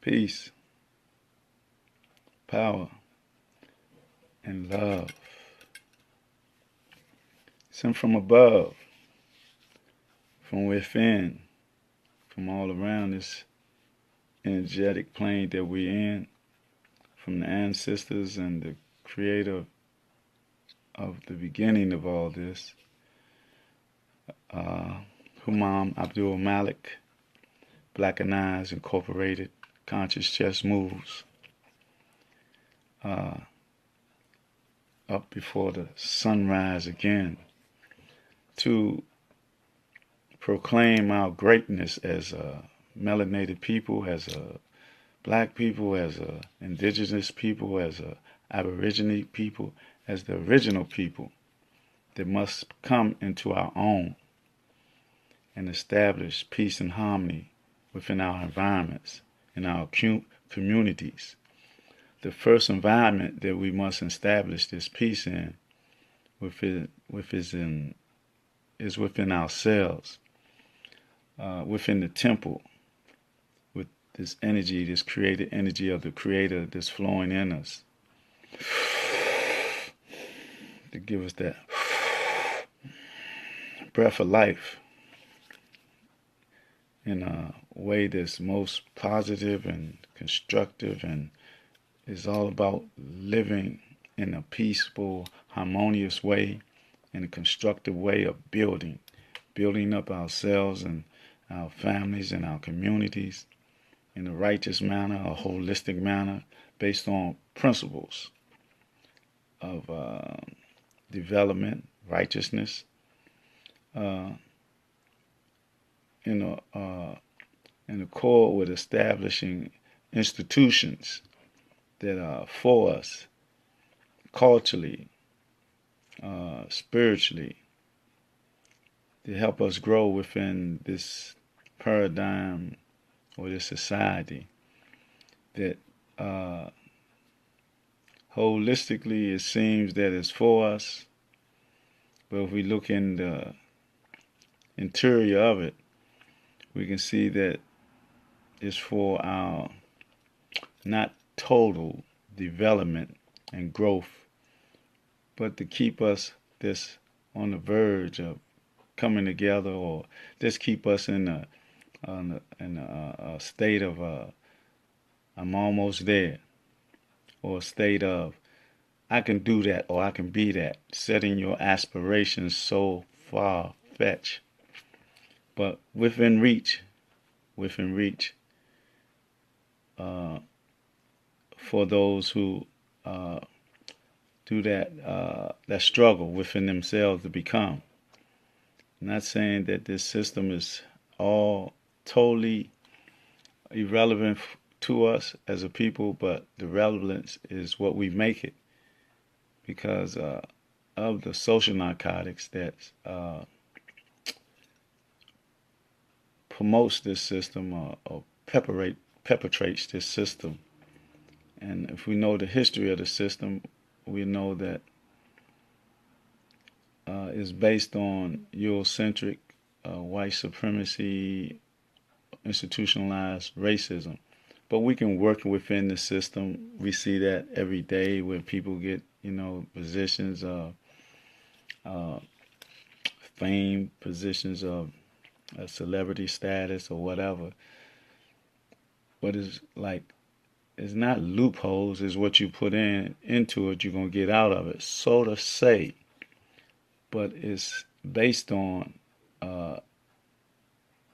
peace, power, and love. Sent from above, from within, from all around this energetic plane that we're in, from the ancestors and the creator of the beginning of all this, uh, Humam Abdulmalik, Blackanized, Incorporated, Conscious Chess Moves, uh, up before the sunrise again, to proclaim our greatness as a melanated people, as a black people, as a indigenous people, as a aborigine people, as the original people that must come into our own and establish peace and harmony within our environments, in our communities. The first environment that we must establish this peace in is within ourselves, within the temple, with this energy, this created energy of the Creator that's flowing in us, to give us that breath of life in a way that's most positive and constructive, and is all about living in a peaceful, harmonious way, in a constructive way of building up ourselves and our families and our communities in a righteous manner, a holistic manner, based on principles of development, righteousness, in accord with establishing institutions that are for us culturally, spiritually, to help us grow within this paradigm or this society that holistically it seems that it's for us, but if we look in the interior of it, we can see that it's for our not total development and growth, but to keep us this on the verge of coming together, or just keep us in a state of I'm almost there, or a state of I can do that or I can be that, setting your aspirations so far fetched, but within reach, uh, for those who do that struggle within themselves to become. I'm not saying that this system is all totally irrelevant to us as a people, but the relevance is what we make it, because of the social narcotics that promotes this system, or perpetrates this system. And if we know the history of the system, we know that it's based on Eurocentric, white supremacy, institutionalized racism. But we can work within the system. We see that every day when people get, positions of fame, positions of celebrity status or whatever. But it's not loopholes. It's what you put into it, you're gonna get out of it, so to say. But it's based on.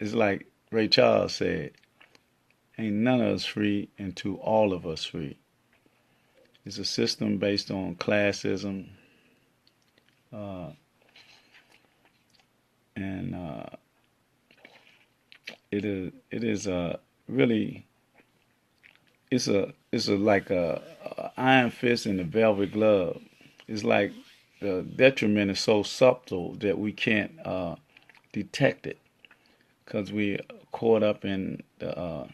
It's like Ray Charles said, "Ain't none of us free until all of us free." It's a system based on classism, uh, and it is really it's a like a iron fist in a velvet glove. It's like the detriment is so subtle that we can't detect it, because we caught up in the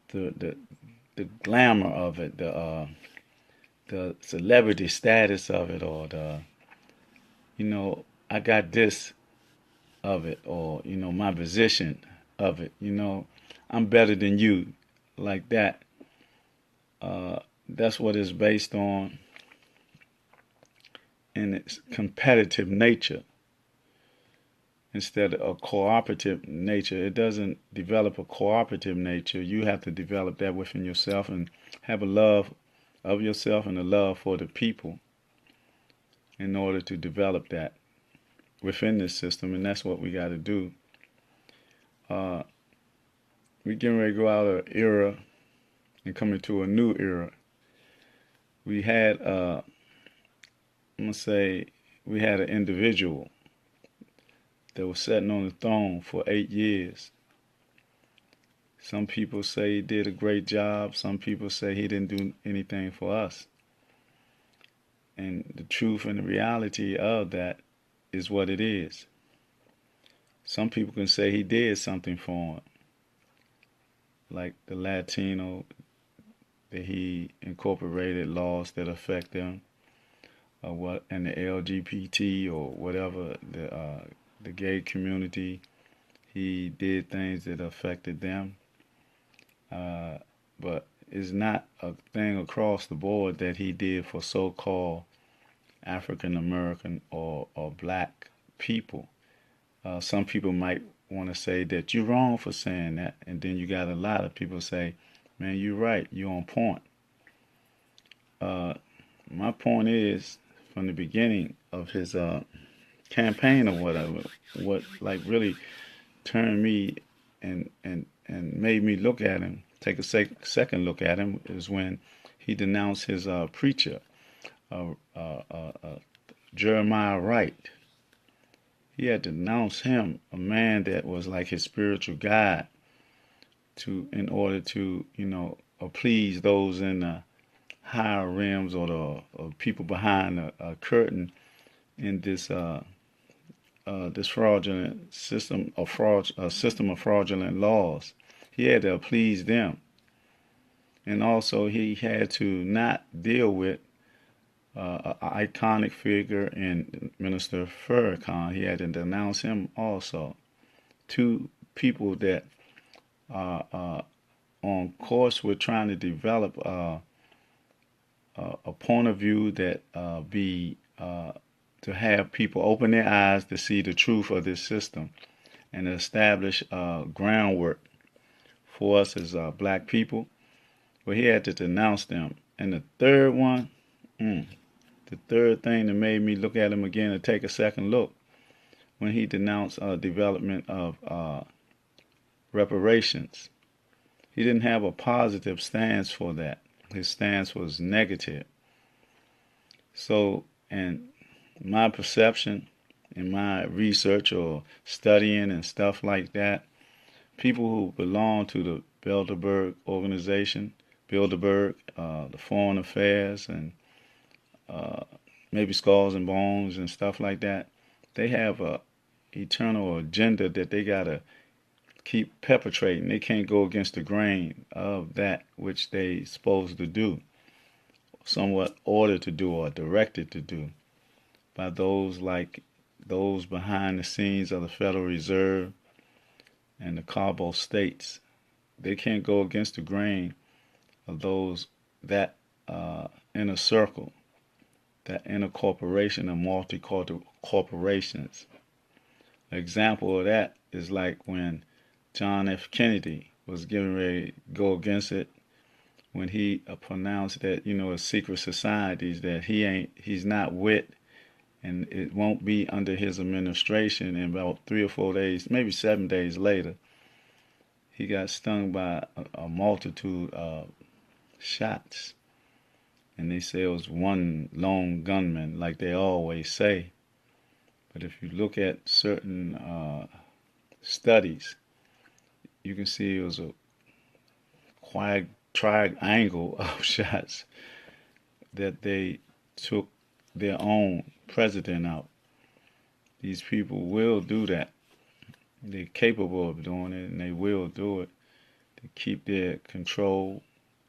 the glamour of it, the celebrity status of it, or I got this of it, or my position of it. I'm better than you. like that. That's what it's based on in its competitive nature instead of a cooperative nature. It doesn't develop a cooperative nature. You have to develop that within yourself and have a love of yourself and a love for the people in order to develop that within this system, and that's what we got to do. We're getting ready to go out of an era and come into a new era. We had, I'm gonna say, we had an individual that was sitting on the throne for 8 years. Some people say he did a great job. Some people say he didn't do anything for us. And the truth and the reality of that is what it is. Some people can say he did something for him, like the Latino, that he incorporated laws that affect them, or what, and the LGBT or whatever, the gay community. He did things that affected them, but it's not a thing across the board that he did for so-called African American or black people. Some people might want to say that you're wrong for saying that, and then you got a lot of people say, man, you're right, you're on point. My point is, from the beginning of his campaign or whatever, what like really turned me and made me look at him, take a second look at him, is when he denounced his preacher, Jeremiah Wright. He had to denounce him, a man that was like his spiritual guide, in order to please those in the higher realms or the people behind a curtain in this this fraudulent system of fraudulent laws. He had to please them, and also he had to not deal with an iconic figure in Minister Farrakhan. He had to denounce him also. Two people that are on course with trying to develop a point of view that be to have people open their eyes to see the truth of this system and establish groundwork for us as black people. Well, he had to denounce them. And the third one, the third thing that made me look at him again and take a second look, when he denounced development of reparations. He didn't have a positive stance for that. His stance was negative. So, and my perception in my research or studying and stuff like that, people who belong to the Bilderberg organization, the Foreign Affairs, and maybe Skulls and Bones and stuff like that, they have a eternal agenda that they gotta keep perpetrating. They can't go against the grain of that which they supposed to do, somewhat ordered to do or directed to do by those behind the scenes of the Federal Reserve and the Cabo states. They can't go against the grain of those that inner circle, that inner corporation of multi-corporations. An example of that is like when John F. Kennedy was getting ready to go against it, when he pronounced that, secret societies that he's not with, and it won't be under his administration. And about 3 or 4 days, maybe 7 days later, he got stung by a multitude of shots. And they say it was one lone gunman, like they always say. But if you look at certain studies, you can see it was a quiet triangle of shots that they took their own president out. These people will do that. They're capable of doing it, and they will do it to keep their control,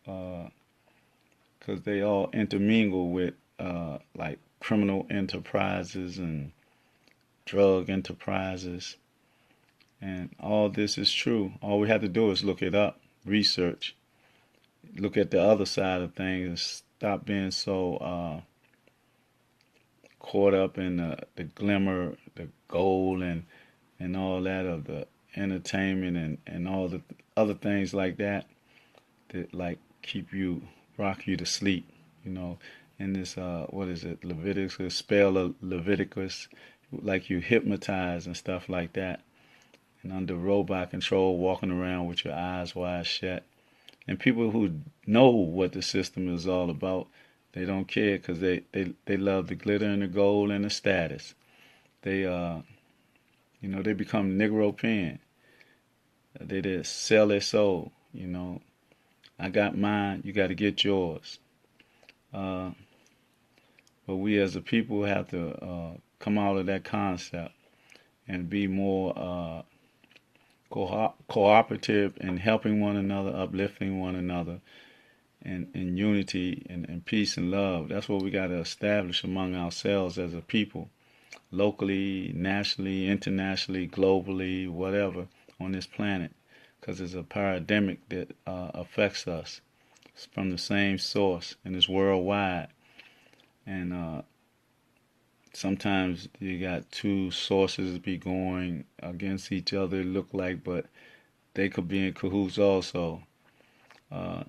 because they all intermingle with like criminal enterprises and drug enterprises. And all this is true. All we have to do is look it up, research, look at the other side of things and stop being so caught up in the glimmer, the gold, and all that of the entertainment and all the other things like that like rock you to sleep, you know. In this what is it, Leviticus, spell of Leviticus, like you hypnotize and stuff like that, and under robot control, walking around with your eyes wide shut. And people who know what the system is all about, they don't care because they love the glitter and the gold and the status. They they become Negro pen. They just sell their soul. I got mine, you got to get yours. Uh, but we as a people have to come out of that concept and be more cooperative in helping one another, uplifting one another, and in unity and peace and love. That's what we got to establish among ourselves as a people, locally, nationally, internationally, globally, whatever, on this planet, because it's a pandemic that affects us. It's from the same source and it's worldwide. And sometimes you got two sources be going against each other, it look like, but they could be in cahoots also. Uh,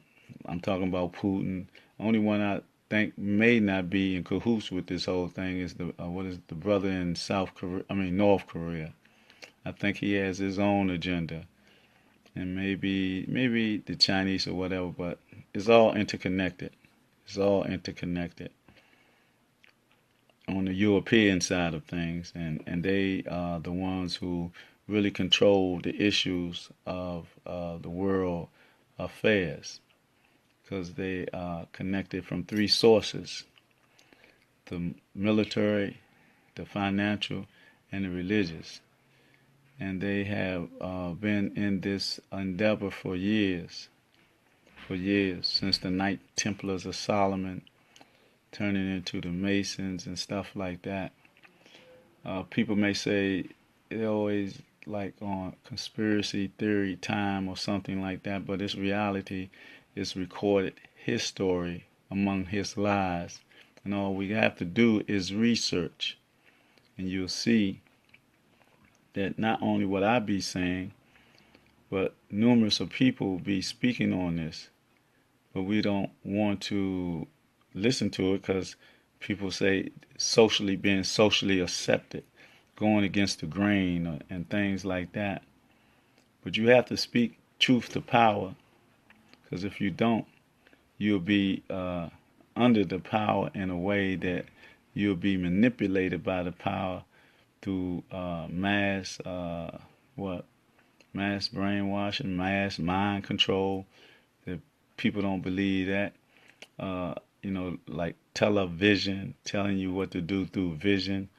I'm talking about Putin. Only one I think may not be in cahoots with this whole thing is the brother in North Korea. I think he has his own agenda, and maybe the Chinese or whatever. But it's all interconnected. It's all interconnected on the European side of things, and they are the ones who really control the issues of the world affairs, because they are connected from three sources: the military, the financial, and the religious. And they have been in this endeavor for years, since the Knight Templars of Solomon, turning into the Masons and stuff like that. People may say they always like on conspiracy theory time or something like that, but it's reality. It's recorded his story among his lies. And all we have to do is research. And you'll see that not only what I be saying, but numerous of people will be speaking on this. But we don't want to listen to it because people say being socially accepted, going against the grain and things like that. But you have to speak truth to power, because if you don't, you'll be under the power in a way that you'll be manipulated by the power through mass brainwashing, mass mind control. That people don't believe that. Like television telling you what to do through vision,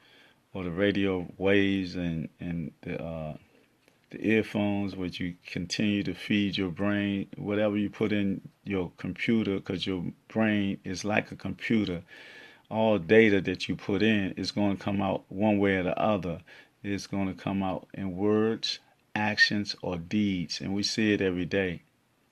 or the radio waves and the earphones, which you continue to feed your brain whatever you put in your computer, because your brain is like a computer. All data that you put in is going to come out one way or the other. It's going to come out in words, actions, or deeds, and we see it every day.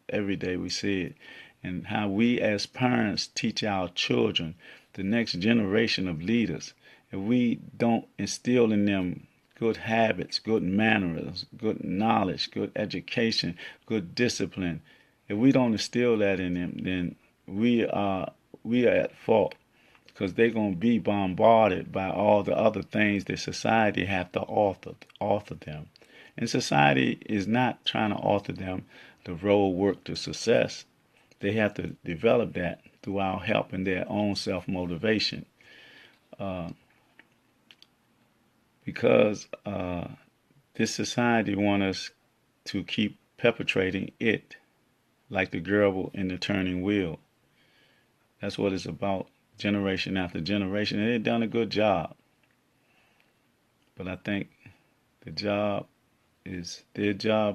Every day we see it. And how we as parents teach our children, the next generation of leaders, if we don't instill in them good habits, good manners, good knowledge, good education, good discipline, if we don't instill that in them, then we are at fault, because they're going to be bombarded by all the other things that society have to author them. And society is not trying to author them the road work to success. They have to develop that through our help and their own self-motivation. Because this society wants us to keep perpetrating it, like the gerbil in the turning wheel. That's what it's about, generation after generation. And they've done a good job. But I think their job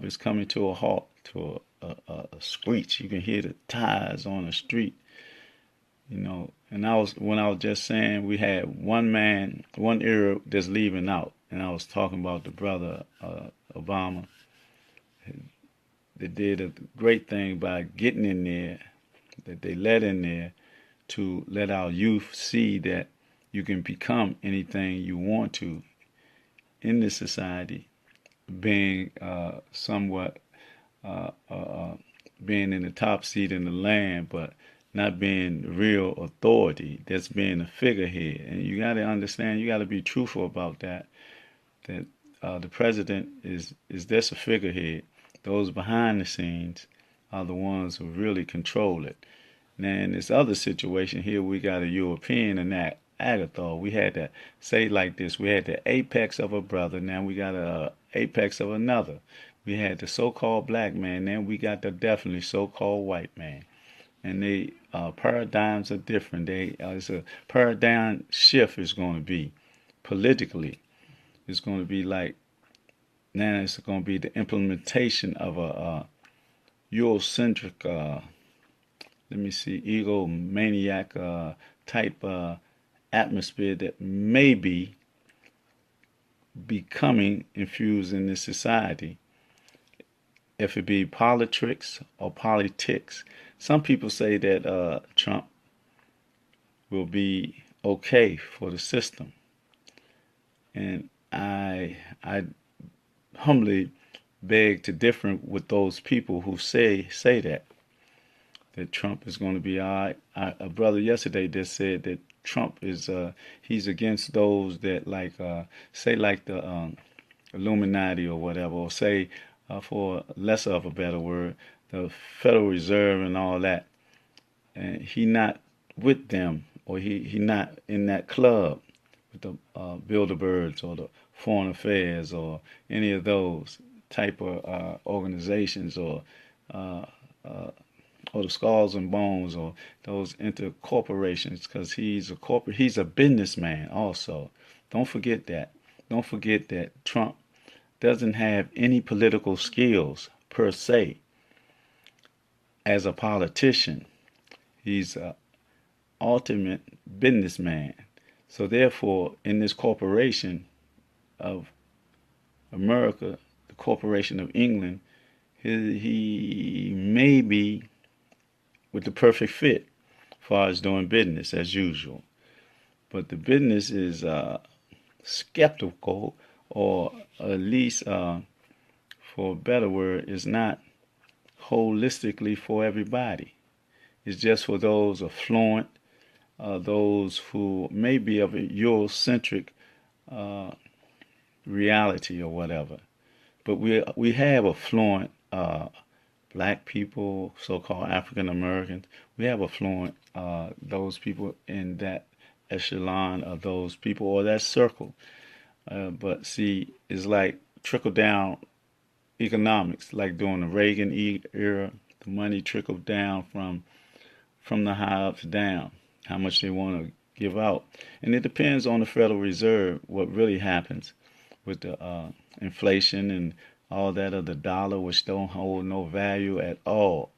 is coming to a halt, to a screech. You can hear the tires on the street, And when I was just saying, we had one Arab that's leaving out, and I was talking about the brother Obama. They did a great thing by getting in there that they let in there to let our youth see that you can become anything you want to in this society, being somewhat being in the top seat in the land, but not being the real authority. That's being a figurehead, and you got to understand. You got to be truthful about that. That the president is just a figurehead. Those behind the scenes are the ones who really control it. Now, in this other situation here, we got a European and that Agathor. We had to say like this: we had the apex of a brother. Now we got a apex of another. We had the so-called black man. Then we got the definitely so-called white man. And they paradigms are different. It's a paradigm shift is going to be politically. It's going to be like now. It's going to be the implementation of a Eurocentric, let me see, egomaniac type atmosphere that may be becoming infused in this society. If it be politics or politics, some people say that Trump will be okay for the system, and I humbly beg to differ with those people who say that Trump is going to be all right. A brother yesterday just said that Trump is he's against those that like say like the Illuminati or whatever, or say for less of a better word, the Federal Reserve and all that, and he not with them, or he not in that club with the Bilderbergs or the Foreign Affairs or any of those type of organizations, or the Skulls and Bones, or those intercorporations, because he's a businessman also. Don't forget that. Don't forget that Trump doesn't have any political skills per se as a politician. He's an ultimate businessman. So therefore, in this corporation of America, the corporation of England, he may be with the perfect fit as far as doing business as usual. But the business is skeptical, or at least, for a better word, is not holistically for everybody. It's just for those affluent, those who may be of a Eurocentric reality or whatever. But we have affluent black people, so-called African Americans. We have affluent those people in that echelon of those people or that circle. But see, it's like trickle down economics, like during the Reagan era. The money trickled down from the high ups down, how much they want to give out. And it depends on the Federal Reserve what really happens with the inflation and all that of the dollar, which don't hold no value at all.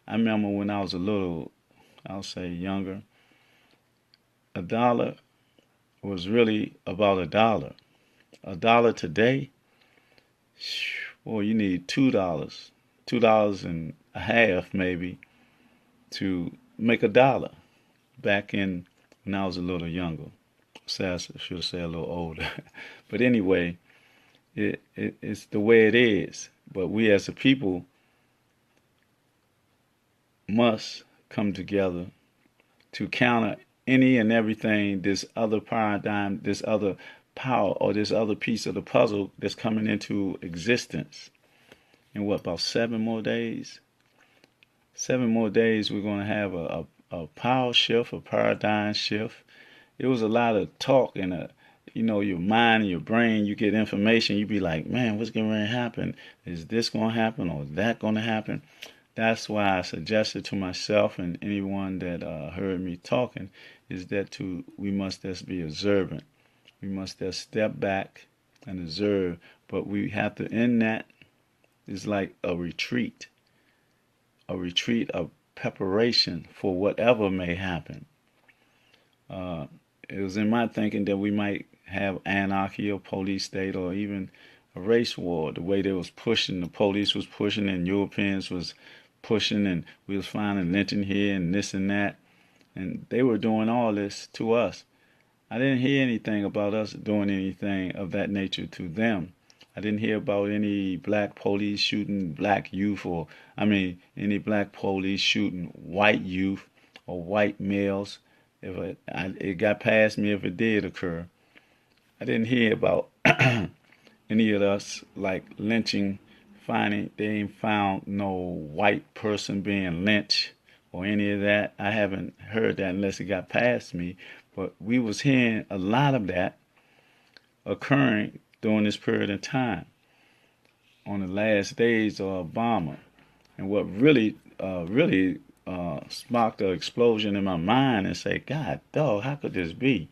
I remember when I was a little, I'll say younger, a dollar was really about a dollar. A dollar today, boy, you need $2, $2 and a half maybe, to make a dollar. Back in when I was a little younger, so I should say a little older. But anyway, it's the way it is. But we as a people must come together to counter any and everything, this other paradigm, this other power, or this other piece of the puzzle that's coming into existence. In what, about 7 more days? 7 more days, we're going to have a power shift, a paradigm shift. It was a lot of talk and your mind and your brain, you get information, you be like, man, what's going to happen? Is this going to happen or that going to happen? That's why I suggested to myself and anyone that heard me talking is that we must just be observant. We must just step back and observe. But we have to end that. It's like a retreat of preparation for whatever may happen. It was in my thinking that we might have anarchy or police state or even a race war. The way they was pushing, the police was pushing, and Europeans was pushing, and we was finding lynching here and this and that, and they were doing all this to us. I didn't hear anything about us doing anything of that nature to them. I didn't hear about any black police shooting black youth, or any black police shooting white youth or white males. It got past me if it did occur. I didn't hear about any of us like lynching, finding they ain't found no white person being lynched or any of that. I haven't heard that unless it got past me. But we was hearing a lot of that occurring during this period of time on the last days of Obama. And what really sparked an explosion in my mind and say, God, dog, how could this be?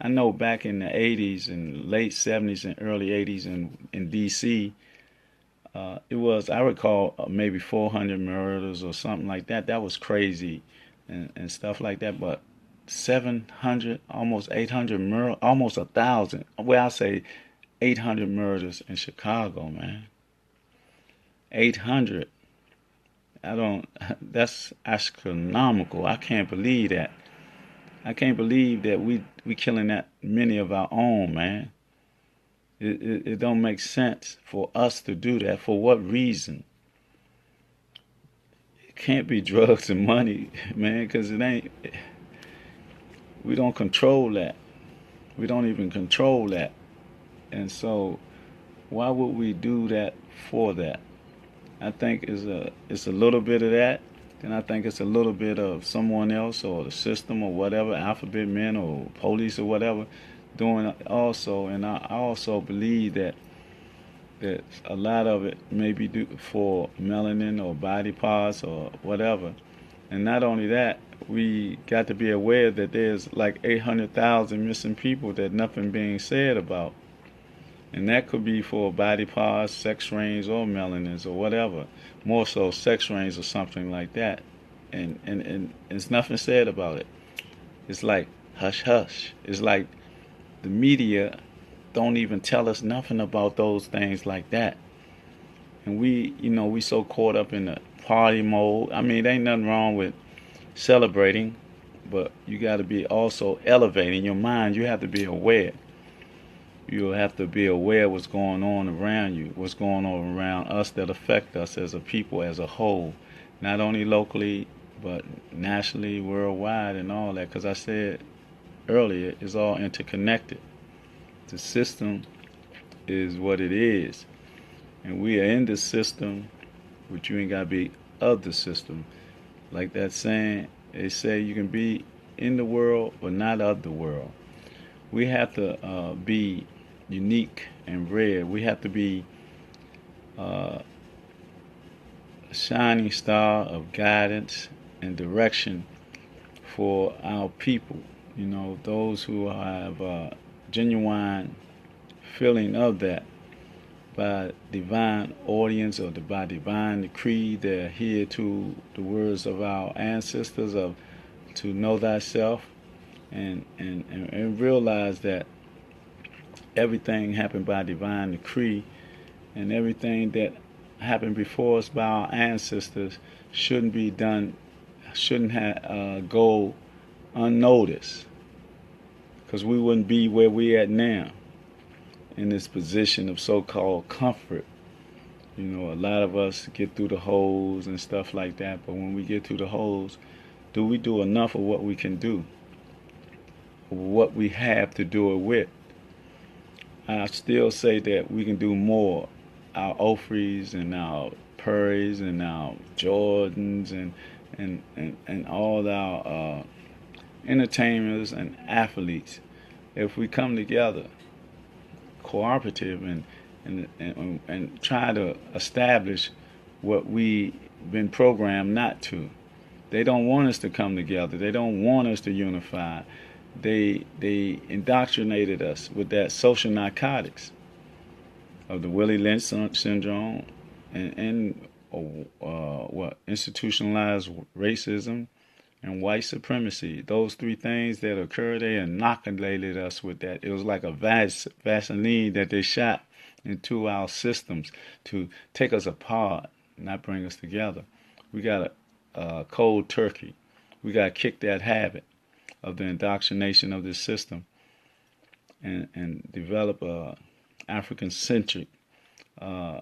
I know back in the 80s and late 70s and early 80s in D.C., it was, I recall, maybe 400 murders or something like that. That was crazy and stuff like that. But 700, almost 800 murders, almost 1,000. Well, I'll say 800 murders in Chicago, man. 800. That's astronomical. I can't believe that. I can't believe that we killing that many of our own, man. It don't make sense for us to do that. For what reason? It can't be drugs and money, man, because it ain't. We don't control that. We don't even control that. And so, why would we do that for that? I think it's a little bit of that. Then I think it's a little bit of someone else or the system or whatever, alphabet men or police or whatever, doing also. And I also believe that a lot of it may be due for melanin or body parts or whatever. And not only that, we got to be aware that there's like 800,000 missing people that nothing being said about. And that could be for body parts, sex rings, or melanins, or whatever. More so sex rings or something like that. And there's nothing said about it. It's like hush hush. It's like the media don't even tell us nothing about those things like that. And we so caught up in the party mode. There ain't nothing wrong with celebrating, but you got to be also elevating your mind. You have to be aware. You'll have to be aware of what's going on around you, what's going on around us that affect us as a people as a whole, not only locally, but nationally, worldwide, and all that. Because I said earlier, it's all interconnected. The system is what it is. And we are in the system, but you ain't got to be of the system. Like that saying, they say you can be in the world, but not of the world. We have to be unique and rare. We have to be a shining star of guidance and direction for our people. Those who have a genuine feeling of that by divine audience or by divine decree. They're here to the words of our ancestors of to know thyself and realize that everything happened by divine decree, and everything that happened before us by our ancestors shouldn't have go unnoticed, because we wouldn't be where we at now in this position of so-called comfort. A lot of us get through the holes and stuff like that, but when we get through the holes, do we do enough of what we can do, what we have to do it with? I still say that we can do more. Our Ofries and our Purries and our Jordans and all our entertainers and athletes, if we come together, cooperative and try to establish what we've been programmed not to. They don't want us to come together. They don't want us to unify. They indoctrinated us with that social narcotics of the Willie Lynch syndrome and institutionalized racism and white supremacy. Those three things that occurred, they inoculated us with that. It was like a Vaseline that they shot into our systems to take us apart, not bring us together. We got a cold turkey. We got to kick that habit of the indoctrination of this system and develop a African-centric uh,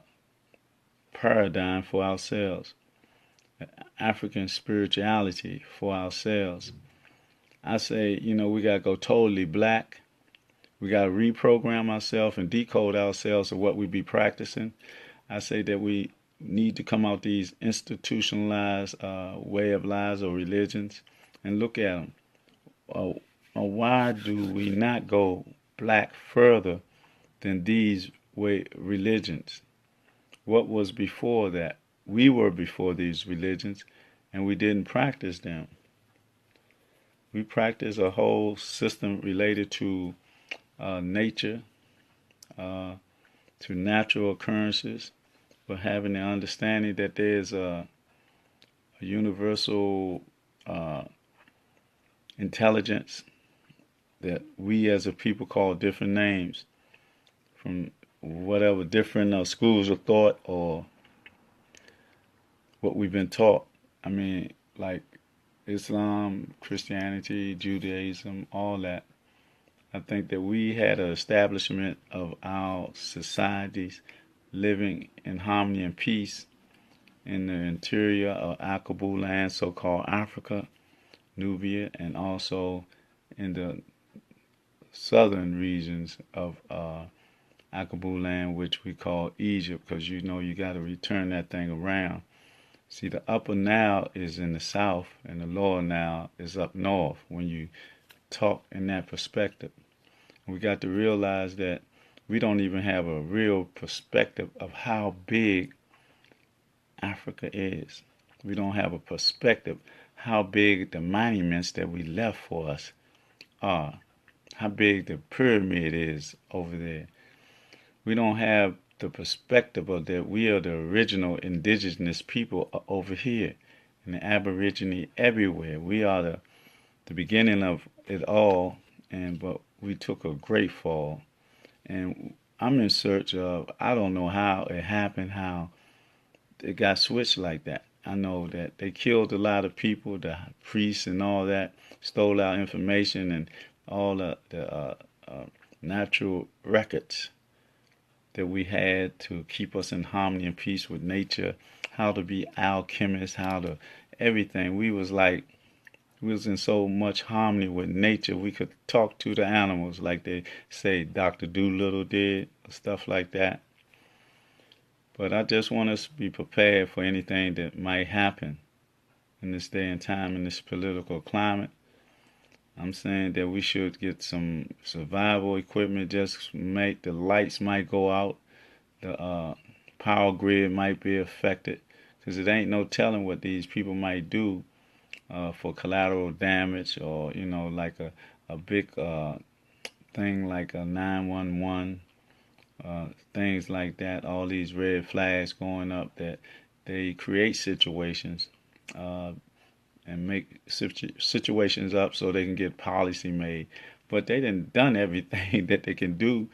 paradigm for ourselves, African spirituality for ourselves. I say, we got to go totally black. We got to reprogram ourselves and decode ourselves of what we be practicing. I say that we need to come out these institutionalized way of lives or religions and look at them. Why do we not go black further than these way religions? What was before that? We were before these religions, and we didn't practice them. We practice a whole system related to nature, to natural occurrences, but having the understanding that there's a universal intelligence that we as a people call different names from whatever different schools of thought or what we've been taught. I mean, like Islam, Christianity, Judaism, all that. I think that we had an establishment of our societies living in harmony and peace in the interior of Akabu land, so-called Africa, Nubian, and also in the southern regions of Akabu land, which we call Egypt, because you got to return that thing around. See, the upper Nile is in the south, and the lower Nile is up north when you talk in that perspective. We got to realize that we don't even have a real perspective of how big Africa is. We don't have a perspective how big the monuments that we left for us are, how big the pyramid is over there. We don't have the perspective of that we are the original indigenous people over here, and the Aborigine everywhere. We are the beginning of it all, but we took a great fall. And I'm in search of, I don't know how it happened, how it got switched like that. I know that they killed a lot of people, the priests and all that, stole our information and all the natural records that we had to keep us in harmony and peace with nature, how to be alchemists, how to everything. We was in so much harmony with nature. We could talk to the animals like they say Dr. Doolittle did, stuff like that. But I just want us to be prepared for anything that might happen in this day and time, in this political climate. I'm saying that we should get some survival equipment, just make the lights might go out, the power grid might be affected, because it ain't no telling what these people might do for collateral damage, or like a big thing like a 911, things like that. All these red flags going up that they create situations and make situations up so they can get policy made. But they done everything that they can do.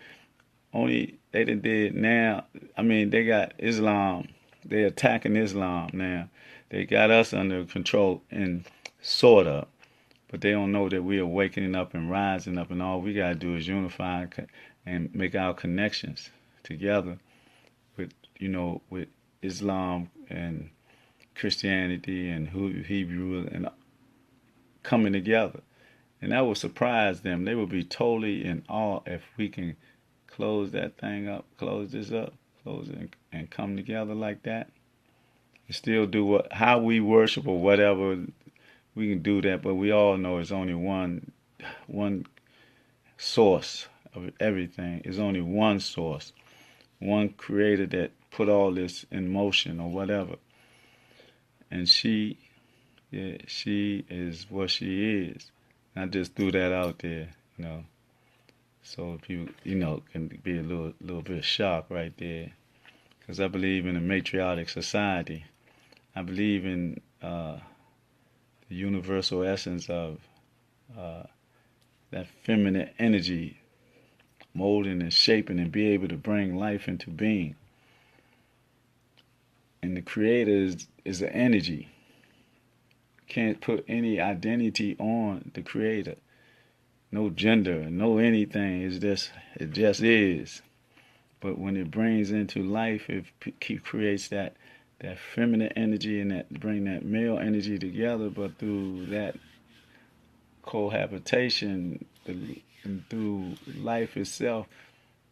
Only they did now. I mean, they got Islam. They're attacking Islam now. They got us under control and sort of, but they don't know that we are waking up and rising up, and all we gotta do is unify and make our connections together with with Islam and Christianity and Hebrew and coming together. And that will surprise them. They will be totally in awe if we can close that thing up, close this up, close it and come together like that. And still do how we worship or whatever, we can do that, but we all know it's only one source of everything. It's only one source, one creator that put all this in motion or whatever. And she is what she is. I just threw that out there, so people, can be a little bit shocked right there. Because I believe in a matriarchic society. I believe in the universal essence of that feminine energy molding and shaping and be able to bring life into being. And the creator is an energy. Can't put any identity on the creator. No gender, no anything. It just is. But when it brings into life, it creates that feminine energy and that bring that male energy together. But through that cohabitation, and through life itself,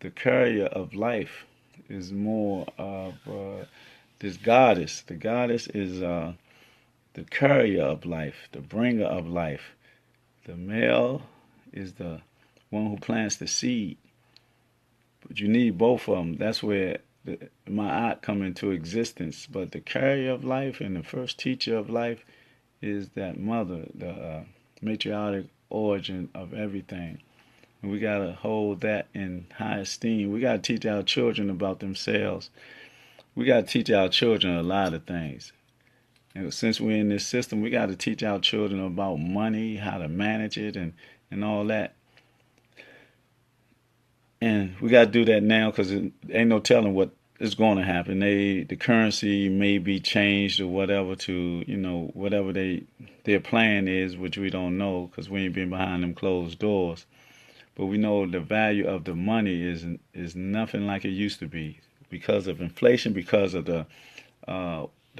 the carrier of life is more of this goddess. The goddess is the carrier of life, the bringer of life. The male is the one who plants the seed. But you need both of them. That's where Ma'at come into existence. But the carrier of life and the first teacher of life is that mother, the matriarchal origin of everything. And we got to hold that in high esteem. We got to teach our children about themselves. We got to teach our children a lot of things. And since we're in this system, we got to teach our children about money, how to manage it, and all that. And we got to do that now because ain't no telling what is going to happen. The currency may be changed or whatever to, whatever their plan is, which we don't know because we ain't been behind them closed doors. But we know the value of the money is nothing like it used to be because of inflation, because of the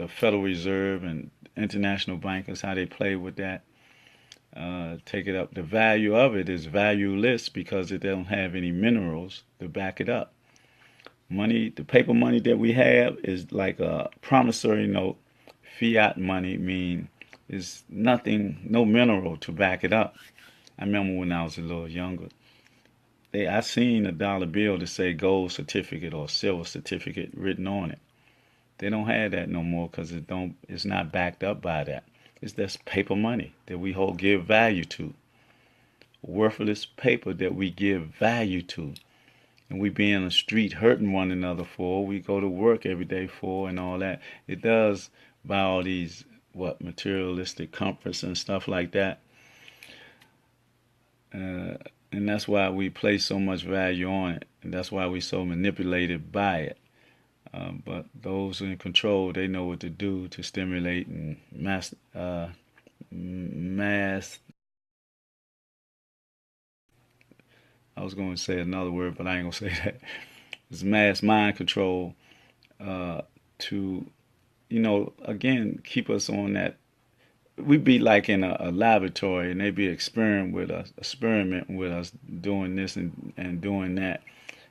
Federal Reserve and international bankers, how they play with that. Take it up. The value of it is valueless because it don't have any minerals to back it up. Money, the paper money that we have is like a promissory note. Fiat money is nothing, no mineral to back it up. I remember when I was a little younger. I seen a dollar bill to say gold certificate or silver certificate written on it. They don't have that no more because it's not backed up by that. It's just paper money that we give value to. Worthless paper that we give value to. And we be in the street hurting one another for. We go to work every day for and all that. It does buy all these materialistic comforts and stuff like that. And that's why we place so much value on it. And that's why we're so manipulated by it. But those in control, they know what to do to stimulate and mass. I was going to say another word, but I ain't going to say that. It's mass mind control to, again, keep us on that. We'd be like in a laboratory, and they'd be experimenting with us, doing this and doing that.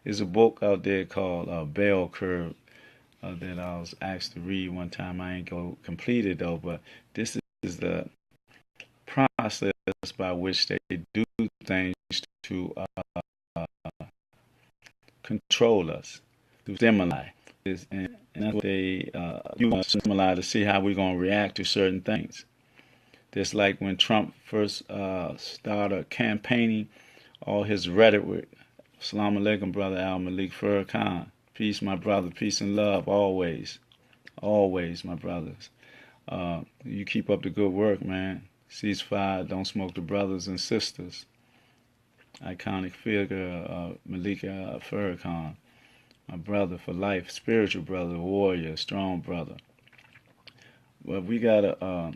There's a book out there called Bell Curve that I was asked to read one time. I ain't go complete it though, but this is the process by which they do things to control us through stimuli. And that's what they use stimuli to see how we're going to react to certain things. Just like when Trump first started campaigning, all his rhetoric. Assalamu alaikum, brother Al-Malik Farrakhan. Peace, my brother. Peace and love, always. Always, my brothers. You keep up the good work, man. Ceasefire, don't smoke the brothers and sisters. Iconic figure, Malika Farrakhan. My brother for life, spiritual brother, warrior, strong brother. But we gotta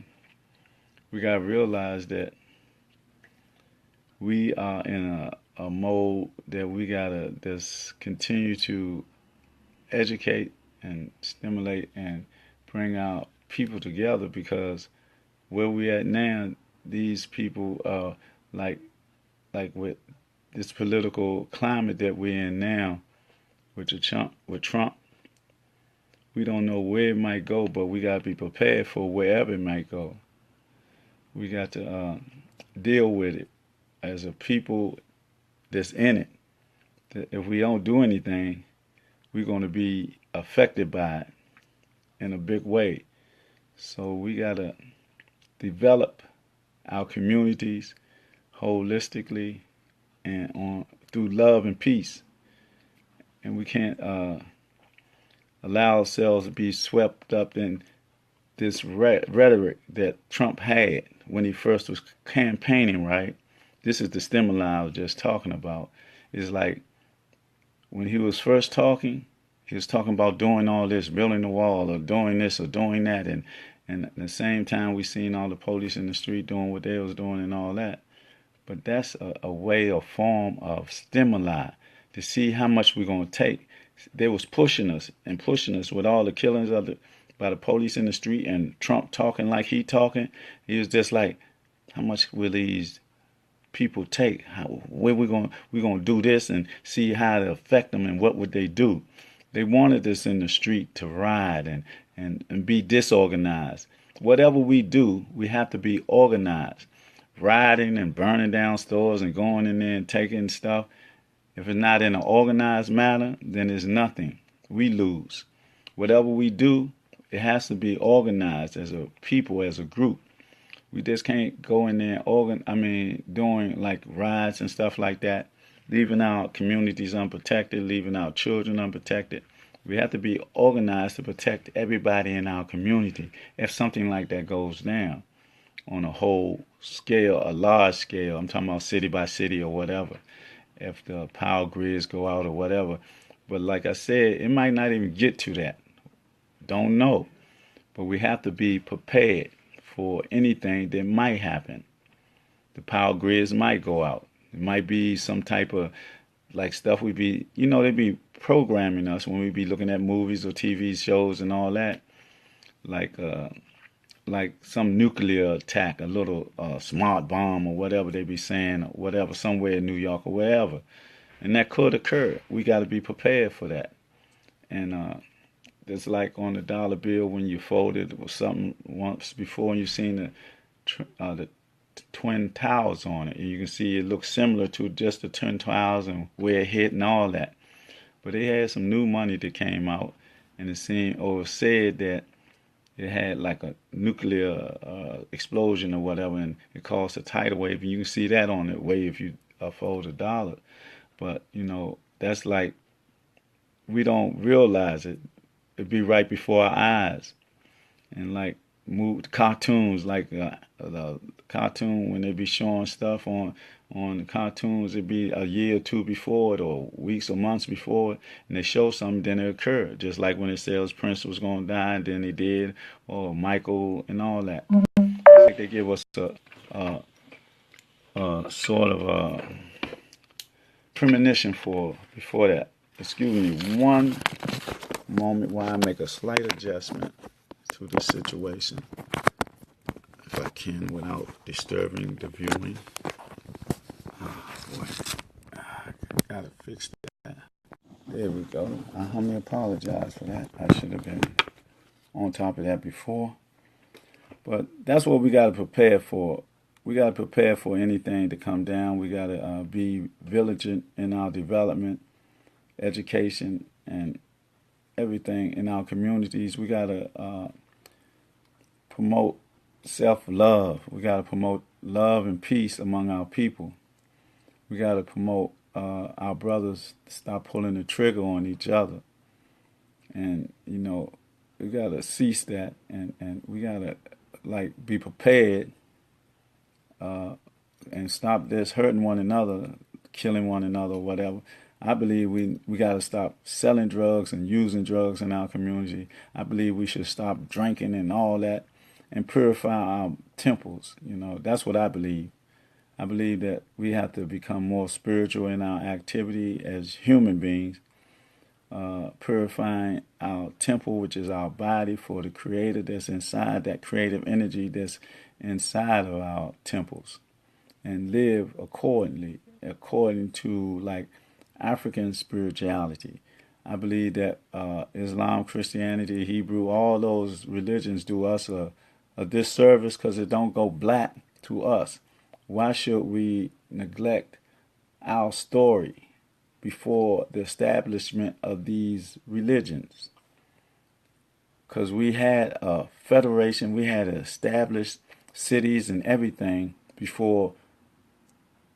realize that we are in a mode that we gotta just continue to educate and stimulate and bring our people together, because where we at now, these people like with this political climate that we're in now with Trump, we don't know where it might go, but we gotta be prepared for wherever it might go. We got to deal with it as a people that's in it. That if we don't do anything, we're going to be affected by it in a big way. So we got to develop our communities holistically and through love and peace. And we can't allow ourselves to be swept up in this rhetoric that Trump had when he first was campaigning, right? This is the stimuli I was just talking about. It's like when he was first talking, He was talking about doing all this, building the wall, or doing this, or doing that, and at the same time we seen all the police in the street doing what they was doing and all that. But that's a way or form of stimuli to see how much we're gonna take. They was pushing us and pushing us with all the killings by the police in the street and Trump talking like he talking. He was just like, how much will these people take? Where we gonna do this and see how to affect them and what would they do? They wanted us in the street to ride and be disorganized. Whatever we do, we have to be organized. Riding and burning down stores and going in there and taking stuff. If it's not in an organized manner, then it's nothing. We lose. Whatever we do, it has to be organized as a people, as a group. We just can't go in there doing like rides and stuff like that, leaving our communities unprotected, leaving our children unprotected. We have to be organized to protect everybody in our community if something like that goes down on a whole scale, a large scale. I'm talking about city by city or whatever. If the power grids go out or whatever. But like I said, it might not even get to that. Don't know. But we have to be prepared for anything that might happen. The power grids might go out. It might be some type of like stuff we be, they be programming us when we be looking at movies or TV shows and all that. Like some nuclear attack, a little smart bomb or whatever they be saying, or whatever, somewhere in New York or wherever. And that could occur. We got to be prepared for that. And it's like on the dollar bill when you fold it or something once before and you've seen the twin towers on it. And you can see it looks similar to just the twin towers and where it hit and all that. But they had some new money that came out and it seemed or said that it had like a nuclear explosion or whatever, and it caused a tidal wave. And you can see that on the wave if you fold a dollar. But, that's like we don't realize it. It'd be right before our eyes. And like cartoons, like the cartoon, when they be showing stuff on the cartoons, it'd be a year or two before it or weeks or months before it, and they show something, then it occurred. Just like when it says Prince was going to die, and then he did, or Michael and all that. It's like they give us a sort of a premonition before that. Excuse me one moment while I make a slight adjustment to the situation, if I can, without disturbing the viewing. Oh boy, I gotta fix that. There we go. I humbly apologize for that. I should have been on top of that before. But that's what we gotta prepare for. We gotta prepare for anything to come down. We gotta be vigilant in our development, education, and everything in our communities. We gotta promote self-love. We got to promote love and peace among our people. We got to promote our brothers to stop pulling the trigger on each other. And, we got to cease that. And we got to, be prepared and stop this hurting one another, killing one another, or whatever. I believe we got to stop selling drugs and using drugs in our community. I believe we should stop drinking and all that, and purify our temples. That's what I believe. I believe that we have to become more spiritual in our activity as human beings, purifying our temple, which is our body, for the creator that's inside, that creative energy that's inside of our temples, and live according to like African spirituality. I believe that Islam, Christianity, Hebrew, all those religions do us a disservice because it don't go black to us. Why should we neglect our story before the establishment of these religions? Because we had a federation, we had established cities and everything before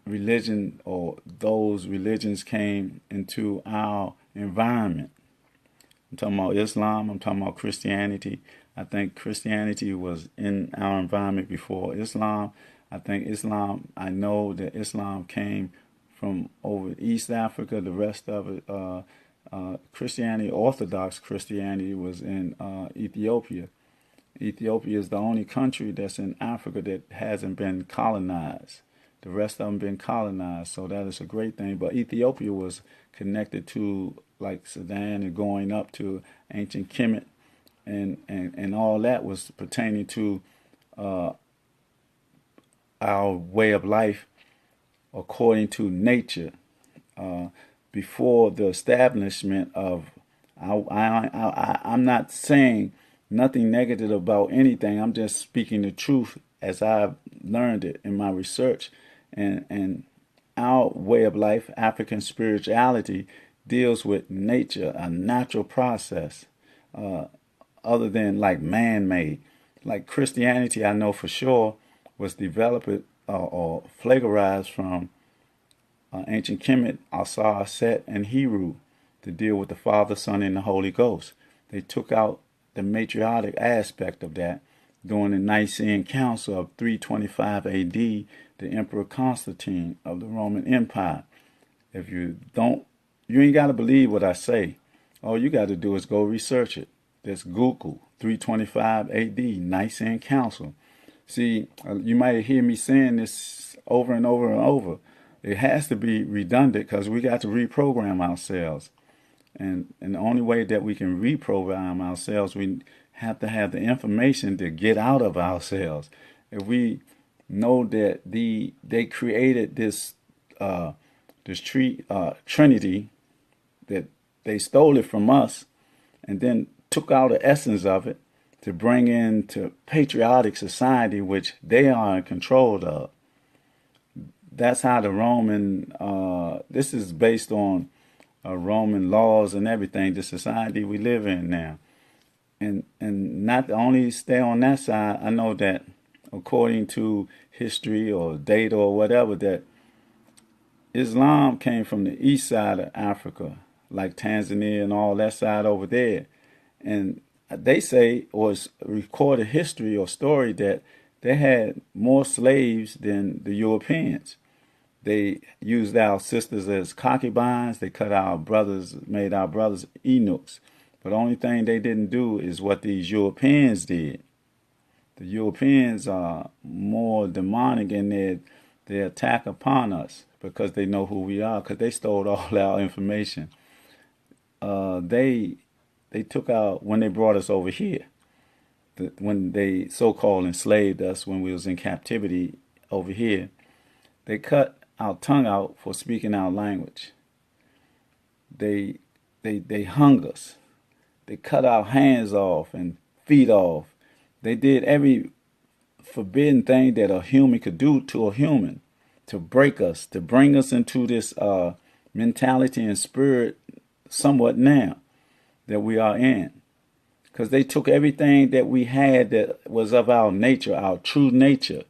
religion or those religions came into our environment. I'm talking about Islam, I'm talking about Christianity. I think Christianity was in our environment before Islam. I know that Islam came from over East Africa, the rest of it, Christianity, Orthodox Christianity, was in Ethiopia. Ethiopia is the only country that's in Africa that hasn't been colonized. The rest of them been colonized, so that is a great thing. But Ethiopia was connected to like Sudan and going up to ancient Kemet, and all that was pertaining to uh, our way of life according to nature. Uh, Before the establishment of, I'm not saying nothing negative about anything. I'm just speaking the truth as I've learned it in my research, and our way of life, African spirituality, deals with nature, a natural process, uh, other than like man-made. Like Christianity, I know for sure was developed or flagrized from ancient Kemet, Asar, Set, and Heru to deal with the Father, Son, and the Holy Ghost. They took out the matriarchic aspect of that during the Nicene Council of 325 AD, the Emperor Constantine of the Roman Empire. If you don't, you ain't got to believe what I say. All you got to do is go research it. That's Google 325 AD, Nicene Council. See, you might hear me saying this over and over and over. It has to be redundant because we got to reprogram ourselves. And the only way that we can reprogram ourselves, we have to have the information to get out of ourselves. If we know that they created this Trinity, that they stole it from us and then took out the essence of it to bring into patriotic society, which they are in control of. That's how the Roman, this is based on Roman laws and everything, the society we live in now. And not only stay on that side, I know that according to history or data or whatever, that Islam came from the east side of Africa, like Tanzania and all that side over there. And they say, or it's recorded history or story, that they had more slaves than the Europeans. They used our sisters as concubines. They cut our brothers, made our brothers eunuchs. But the only thing they didn't do is what these Europeans did. The Europeans are more demonic in their attack upon us because they know who we are, because they stole all our information. They took out, when they brought us over here, when they so-called enslaved us when we was in captivity over here, they cut our tongue out for speaking our language. They hung us. They cut our hands off and feet off. They did every forbidden thing that a human could do to a human to break us, to bring us into this mentality and spirit somewhat now that we are in. Because they took everything that we had that was of our nature, our true nature,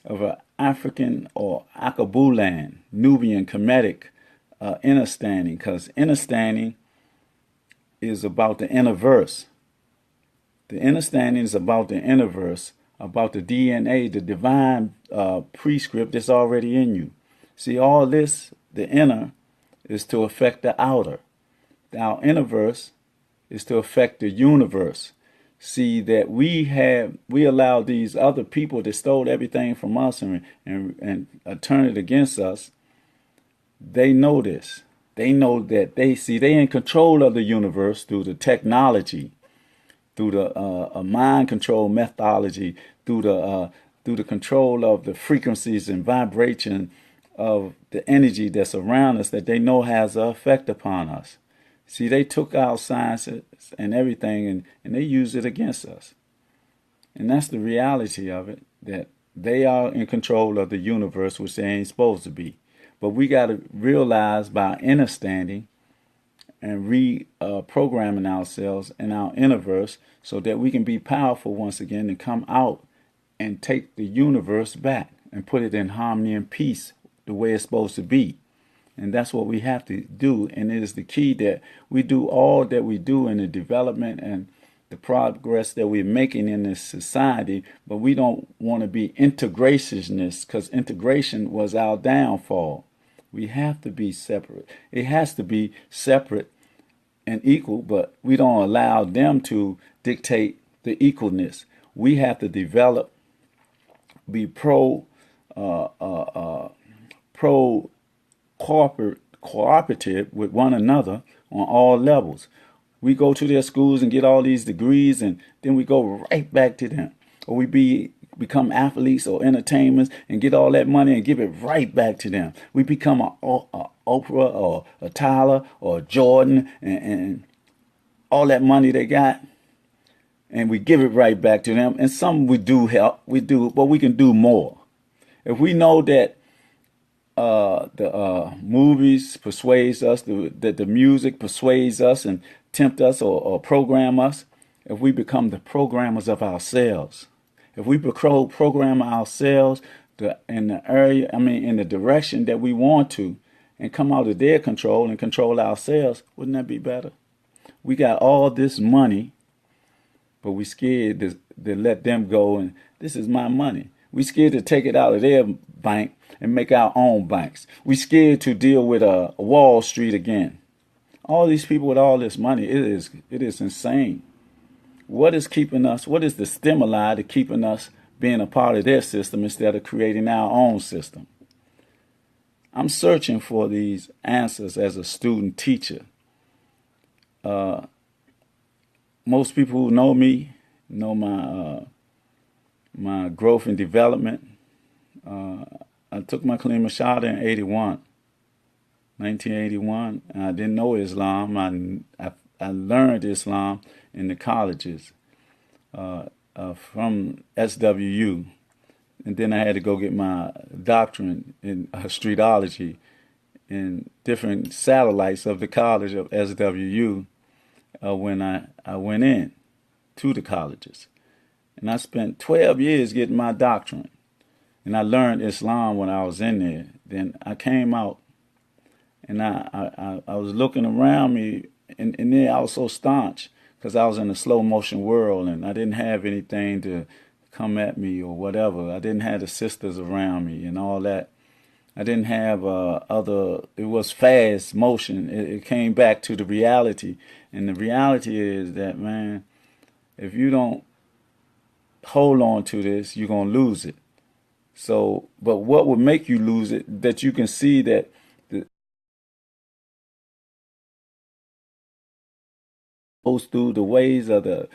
of an African or Akabulan, Nubian, Kemetic understanding. Because understanding is about the inner verse. The understanding is about the inner verse, about the DNA, the divine prescript that's already in you. See, all this, the inner, is to affect the outer. Our inner verse is to affect the universe. See that we allowed these other people that stole everything from us and turned it against us. They know this. They know that they're in control of the universe through the technology, through the mind control methodology, through the control of the frequencies and vibration of the energy that's around us that they know has an effect upon us. See, they took our sciences and everything and they used it against us. And that's the reality of it, that they are in control of the universe, which they ain't supposed to be. But we got to realize by understanding and reprogramming ourselves in our innerverse so that we can be powerful once again and come out and take the universe back and put it in harmony and peace the way it's supposed to be. And that's what we have to do. And it is the key that we do all that we do in the development and the progress that we're making in this society. But we don't want to be integrationists, because integration was our downfall. We have to be separate. It has to be separate and equal, but we don't allow them to dictate the equalness. We have to develop, be pro cooperative with one another on all levels. We go to their schools and get all these degrees, and then we go right back to them. Or we become athletes or entertainers and get all that money and give it right back to them. We become a Oprah or a Tyler or a Jordan, and all that money they got, and we give it right back to them. And some we do help, but we can do more. If we know that the movies persuades us, that the music persuades us and tempt us or program us, if we become the programmers of ourselves, if we program ourselves in the area, in the direction that we want to, and come out of their control and control ourselves, wouldn't that be better? We got all this money, but we scared to let them go, and this is my money. We scared to take it out of their bank and make our own banks. We scared to deal with Wall Street again. All these people with all this money, it is insane. What is keeping us? What is the stimuli to keeping us being a part of their system instead of creating our own system? I'm searching for these answers as a student teacher. Most people who know me know my growth and development. I took my Kalima Shahada in 1981, and I didn't know Islam. I learned Islam in the colleges from SWU, and then I had to go get my doctorate in streetology in different satellites of the college of SWU when I went in to the colleges. And I spent 12 years getting my doctorate. And I learned Islam when I was in there. Then I came out, and I was looking around me, and then I was so staunch because I was in a slow motion world, and I didn't have anything to come at me or whatever. I didn't have the sisters around me and all that. I didn't have it was fast motion. It came back to the reality. And the reality is that, man, if you don't hold on to this, you're going to lose it. So, but what would make you lose it? That you can see that goes through the ways of the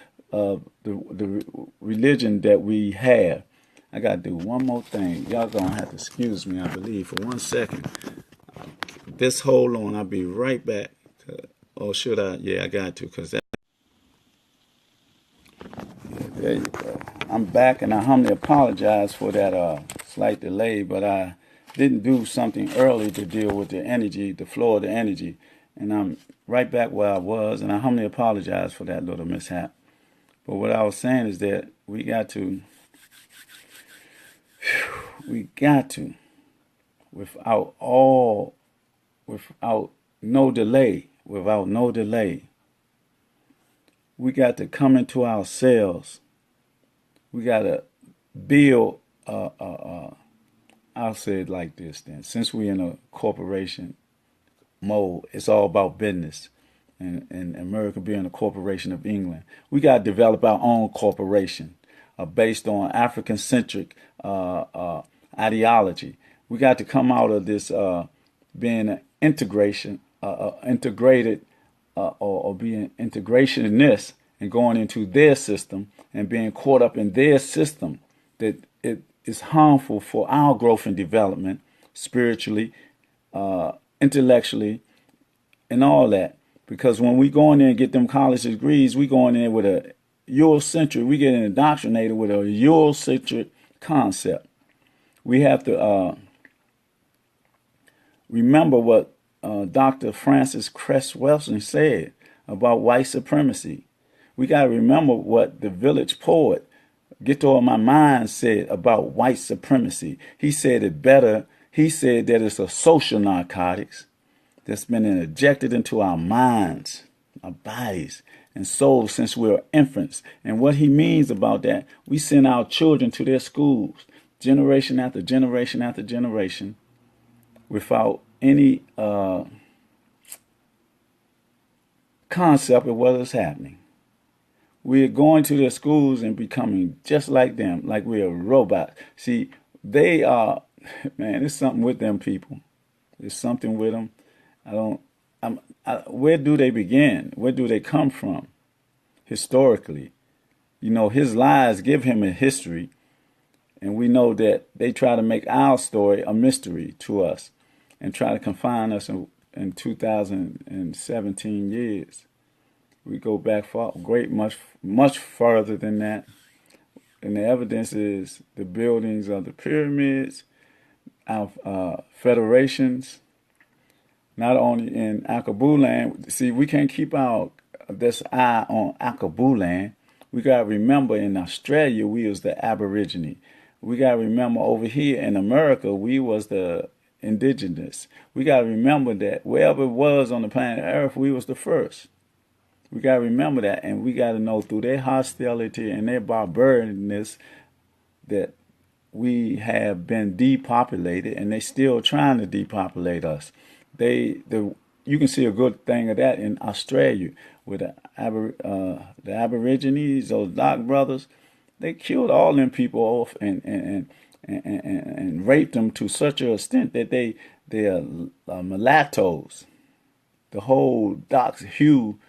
religion that we have. I got to do one more thing. Y'all going to have to excuse me, I believe, for 1 second. Just hold on. I'll be right back. Or should I? Yeah, I got to, because that. Yeah, there you go. I'm back, and I humbly apologize for that slight delay, but I didn't do something early to deal with the energy, the flow of the energy, and I'm right back where I was, and I humbly apologize for that little mishap. But what I was saying is that we got to, without no delay, we got to come into ourselves. We got to build, I'll say it like this then. Since we're in a corporation mode, it's all about business. And America being a corporation of England, we got to develop our own corporation based on African-centric ideology. We got to come out of this being an integrated, or being integrationist and going into their system and being caught up in their system, that it is harmful for our growth and development spiritually, intellectually, and all that. Because when we go in there and get them college degrees, we go in there with a Eurocentric, we get indoctrinated with a Eurocentric concept. We have to remember what Dr. Francis Cress Welsing said about white supremacy. We got to remember what the village poet, Get to My Mind, said about white supremacy. He said it better. He said that it's a social narcotics that's been injected into our minds, our bodies, and souls since we were infants. And what he means about that, we send our children to their schools, generation after generation after generation, without any concept of what is happening. We're going to their schools and becoming just like them, like we're robots. See, they are, man, there's something with them people. There's something with them. I don't, where do they begin? Where do they come from historically? You know, his lies give him a history, and we know that they try to make our story a mystery to us and try to confine us in 2017 years. We go back far, much further than that. And the evidence is the buildings of the pyramids, our federations, not only in Akabu land. See, we can't keep this eye on Akabu land. We got to remember in Australia, we was the Aborigine. We got to remember over here in America, we was the indigenous. We got to remember that wherever it was on the planet Earth, we was the first. We got to remember that, and we got to know through their hostility and their barbarianness that we have been depopulated, and they still trying to depopulate us. You can see a good thing of that in Australia with the Aborigines, those Doc brothers. They killed all them people off and raped them to such an extent that they are mulattoes. The whole Doc's hue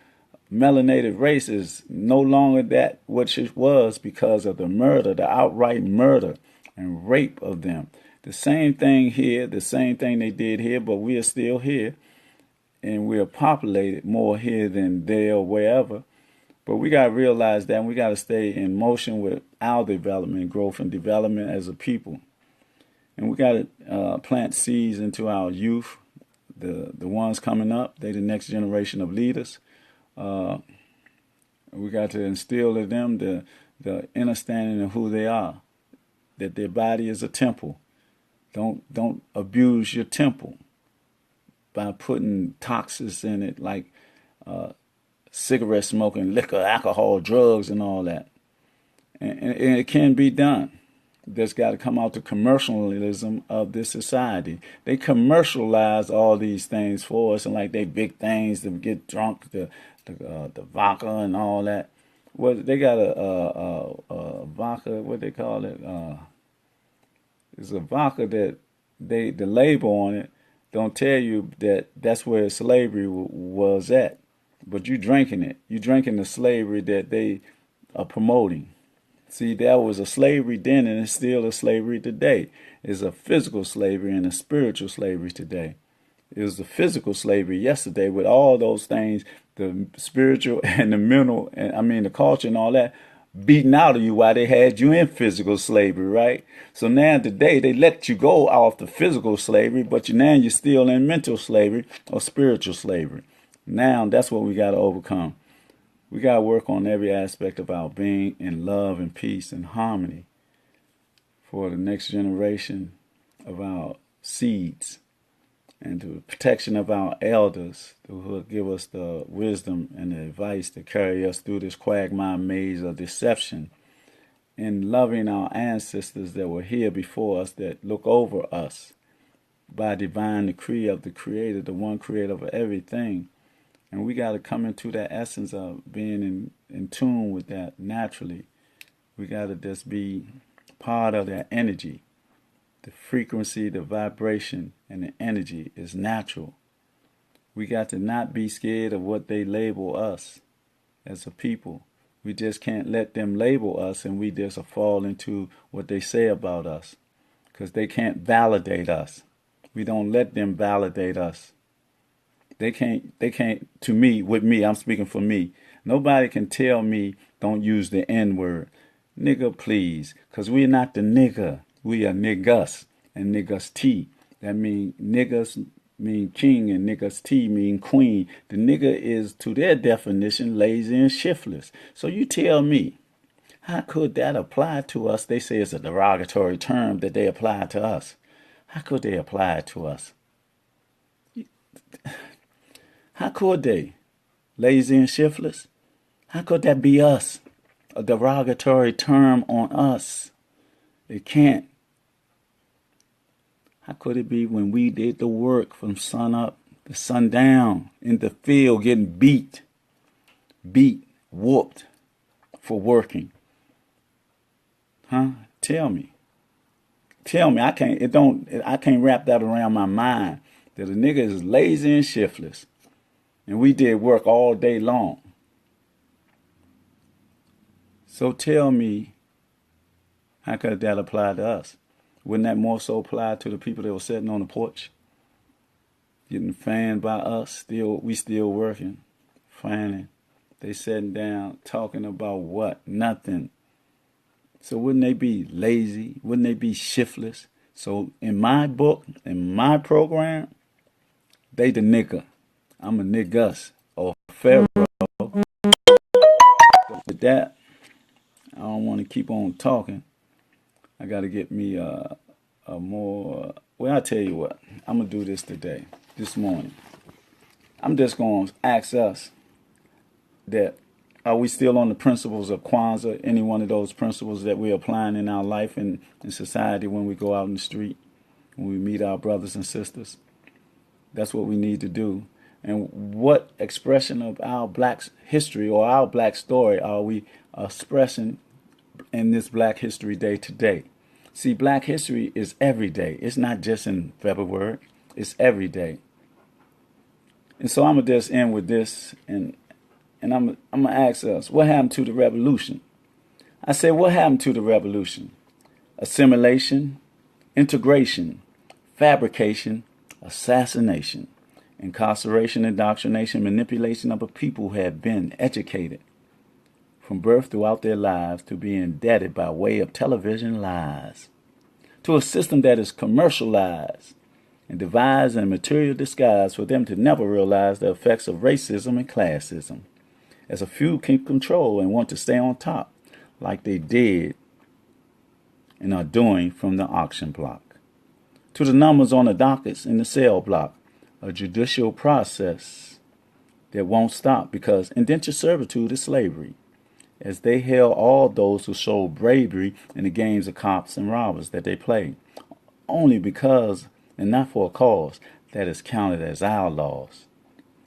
melanated race is no longer that which it was because of the murder, the outright murder and rape of them. The same thing here, the same thing they did here, but we are still here, and we are populated more here than there or wherever. But we got to realize that, and we got to stay in motion with our development, growth, and development as a people. And we got to plant seeds into our youth, the ones coming up. They the next generation of leaders. We got to instill in them the understanding of who they are, that their body is a temple. Don't abuse your temple by putting toxins in it like cigarette smoking, liquor, alcohol, drugs, and all that. And it can be done. There's got to come out the commercialism of this society. They commercialize all these things for us, and like they big things to get drunk, the vodka and all that. Well, they got a vodka. What they call it? It's a vodka that the label on it don't tell you that that's where slavery was at, but you drinking it. You drinking the slavery that they are promoting. See, that was a slavery then, and it's still a slavery today. It's a physical slavery and a spiritual slavery today. It was the physical slavery yesterday with all those things, the spiritual and the mental, and I mean the culture and all that, beating out of you while they had you in physical slavery, right? So now today they let you go off the physical slavery, but now you're still in mental slavery or spiritual slavery. Now that's what we got to overcome. We got to work on every aspect of our being in love and peace and harmony for the next generation of our seeds and the protection of our elders who will give us the wisdom and the advice to carry us through this quagmire maze of deception, and loving our ancestors that were here before us that look over us by divine decree of the Creator, the one creator of everything. And we got to come into that essence of being in tune with that naturally. We got to just be part of that energy. The frequency, the vibration, and the energy is natural. We got to not be scared of what they label us as a people. We just can't let them label us and we just fall into what they say about us, because they can't validate us. We don't let them validate us. They can't, to me, with me, I'm speaking for me. Nobody can tell me don't use the N-word. Nigga, please. Because we're not the nigga. We are niggas and niggas T. That mean niggas mean king and niggas T mean queen. The nigga is, to their definition, lazy and shiftless. So you tell me, how could that apply to us? They say it's a derogatory term that they apply to us. How could they apply it to us? How could they? Lazy and shiftless? How could that be us? A derogatory term on us? It can't. How could it be when we did the work from sun up to sundown in the field getting beat, whooped for working? Huh? Tell me. I can't wrap that around my mind that a nigga is lazy and shiftless and we did work all day long. So tell me, how could that apply to us? Wouldn't that more so apply to the people that were sitting on the porch, getting fanned by us? We still working, fanning. They sitting down talking about what? Nothing. So wouldn't they be lazy? Wouldn't they be shiftless? So in my book, in my program, they the nigga. I'm a niggus or pharaoh. With that, I don't want to keep on talking. I got to get me a more. Well, I'll tell you what. I'm going to do this today, this morning. I'm just going to ask us that, are we still on the principles of Kwanzaa, any one of those principles that we're applying in our life and in society when we go out in the street, when we meet our brothers and sisters? That's what we need to do. And what expression of our black history or our black story are we expressing in this Black History Day today? See, black history is every day. It's not just in February. It's every day. And so I'm going to just end with this, and I'm going to ask us, what happened to the revolution? I say, what happened to the revolution? Assimilation, integration, fabrication, assassination, incarceration, indoctrination, manipulation of a people who have been educated from birth throughout their lives to be indebted by way of television lies, to a system that is commercialized and devised in a material disguise for them to never realize the effects of racism and classism, as a few keep control and want to stay on top like they did and are doing from the auction block, to the numbers on the dockets in the cell block, a judicial process that won't stop because indentured servitude is slavery, as they held all those who showed bravery in the games of cops and robbers that they play, only because and not for a cause that is counted as our laws.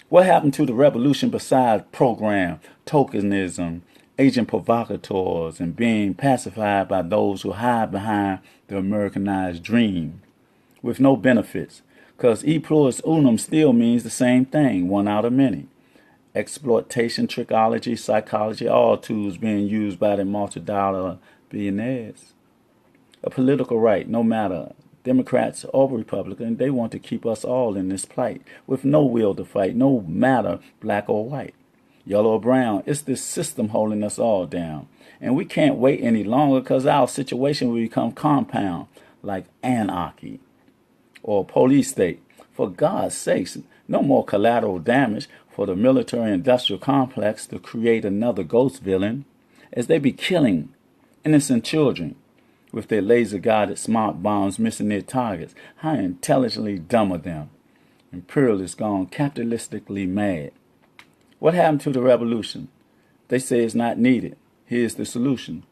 What happened to the revolution besides program, tokenism, agent provocateurs, and being pacified by those who hide behind the Americanized dream with no benefits? Because e pluribus unum still means the same thing, one out of many. Exploitation, trickology, psychology, all tools being used by the multi-dollar billionaires. A political right, no matter Democrats or Republican, they want to keep us all in this plight with no will to fight, no matter black or white, yellow or brown. It's this system holding us all down. And we can't wait any longer because our situation will become compound, like anarchy or police state. For God's sakes, no more collateral damage for the military-industrial complex to create another ghost villain, as they be killing innocent children with their laser-guided smart bombs missing their targets. How intelligently dumb are them. Imperialists gone capitalistically mad. What happened to the revolution? They say it's not needed. Here's the solution.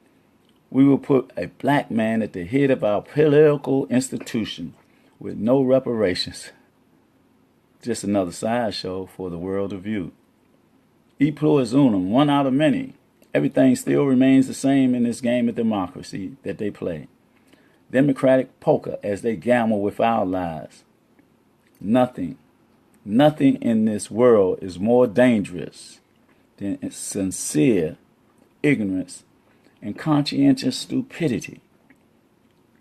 We will put a black man at the head of our political institution with no reparations. Just another sideshow for the world to view. E pluribus unum, one out of many. Everything still remains the same in this game of democracy that they play. Democratic poker as they gamble with our lives. Nothing in this world is more dangerous than sincere ignorance and conscientious stupidity.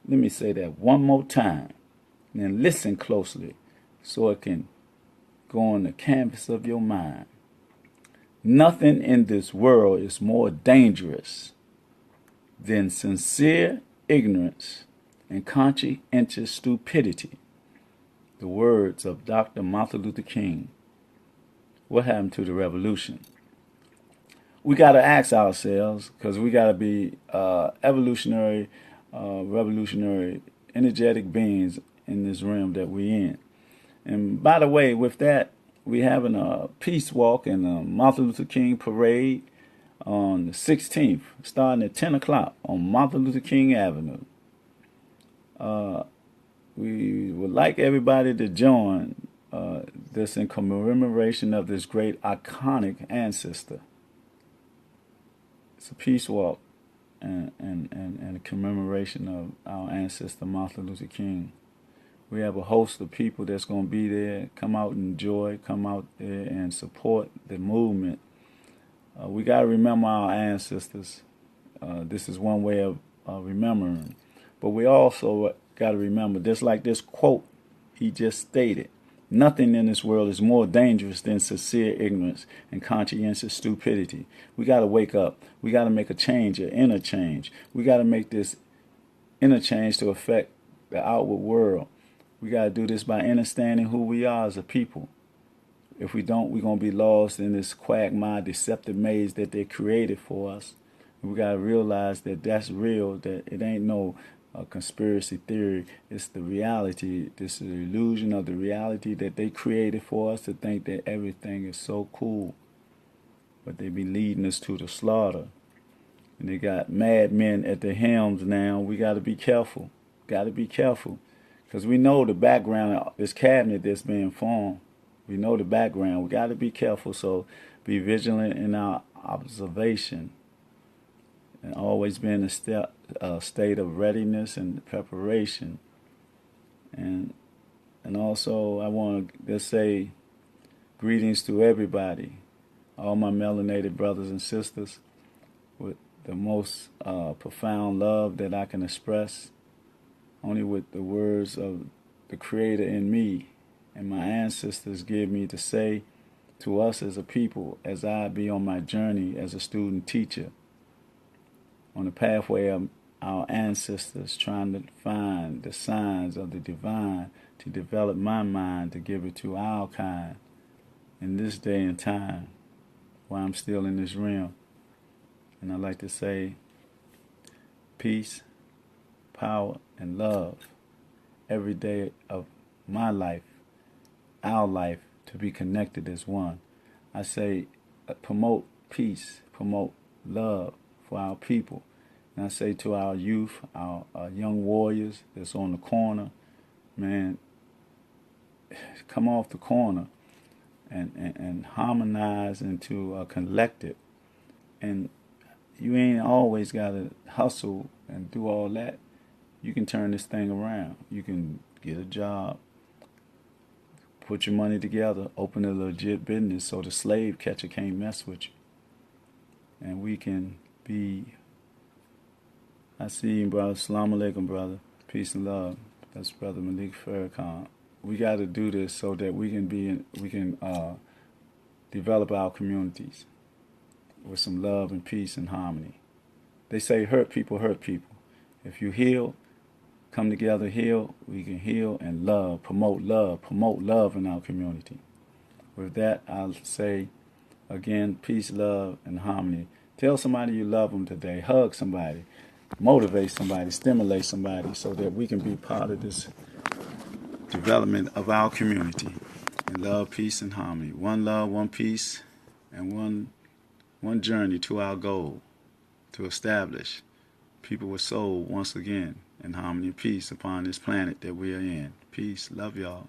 Let me say that one more time, and then listen closely so it can go on the canvas of your mind. Nothing in this world is more dangerous than sincere ignorance and conscientious stupidity. The words of Dr. Martin Luther King. What happened to the revolution? We got to ask ourselves, because we got to be evolutionary, revolutionary, energetic beings in this realm that we're in. And by the way, with that, we're having a peace walk and a Martin Luther King parade on the 16th, starting at 10 o'clock on Martin Luther King Avenue. we would like everybody to join this in commemoration of this great iconic ancestor. It's a peace walk and a commemoration of our ancestor Martin Luther King. We have a host of people that's going to be there. Come out and enjoy. Come out there and support the movement. We got to remember our ancestors. This is one way of remembering. But we also got to remember, just like this quote he just stated, nothing in this world is more dangerous than sincere ignorance and conscientious stupidity. We got to wake up. We got to make a change, an inner change. We got to make this inner change to affect the outward world. We got to do this by understanding who we are as a people. If we don't, we're going to be lost in this quagmire, deceptive maze that they created for us. We got to realize that that's real, that it ain't no conspiracy theory. It's the reality. This is the illusion of the reality that they created for us to think that everything is so cool. But they be leading us to the slaughter. And they got madmen at the helms now. We got to be careful. Got to be careful. Because we know the background of this cabinet that's being formed. We know the background. We got to be careful. So be vigilant in our observation. And always be in a state of readiness and preparation. And also I want to just say greetings to everybody. All my melanated brothers and sisters. With the most profound love that I can express. Only with the words of the Creator in me and my ancestors give me to say to us as a people, as I be on my journey as a student teacher, on the pathway of our ancestors, trying to find the signs of the divine to develop my mind to give it to our kind in this day and time while I'm still in this realm. And I like to say peace, power, and love every day of my life, our life, to be connected as one. I say promote peace, promote love for our people. And I say to our youth, our young warriors that's on the corner, man, come off the corner and harmonize into a collective. And you ain't always got to hustle and do all that. You can turn this thing around. You can get a job, put your money together, open a legit business so the slave catcher can't mess with you. And we can be, I see you, brother. Assalamu alaikum, brother. Peace and love. That's Brother Malik Farrakhan. We got to do this so that we can develop our communities with some love and peace and harmony. They say hurt people hurt people. If you heal, come together, heal, we can heal and promote love in our community. With that, I'll say again, peace, love, and harmony. Tell somebody you love them today. Hug somebody. Motivate somebody. Stimulate somebody so that we can be part of this development of our community. In love, peace, and harmony. One love, one peace, and one journey to our goal, to establish people with soul once again in harmony and peace upon this planet that we are in. Peace. Love y'all.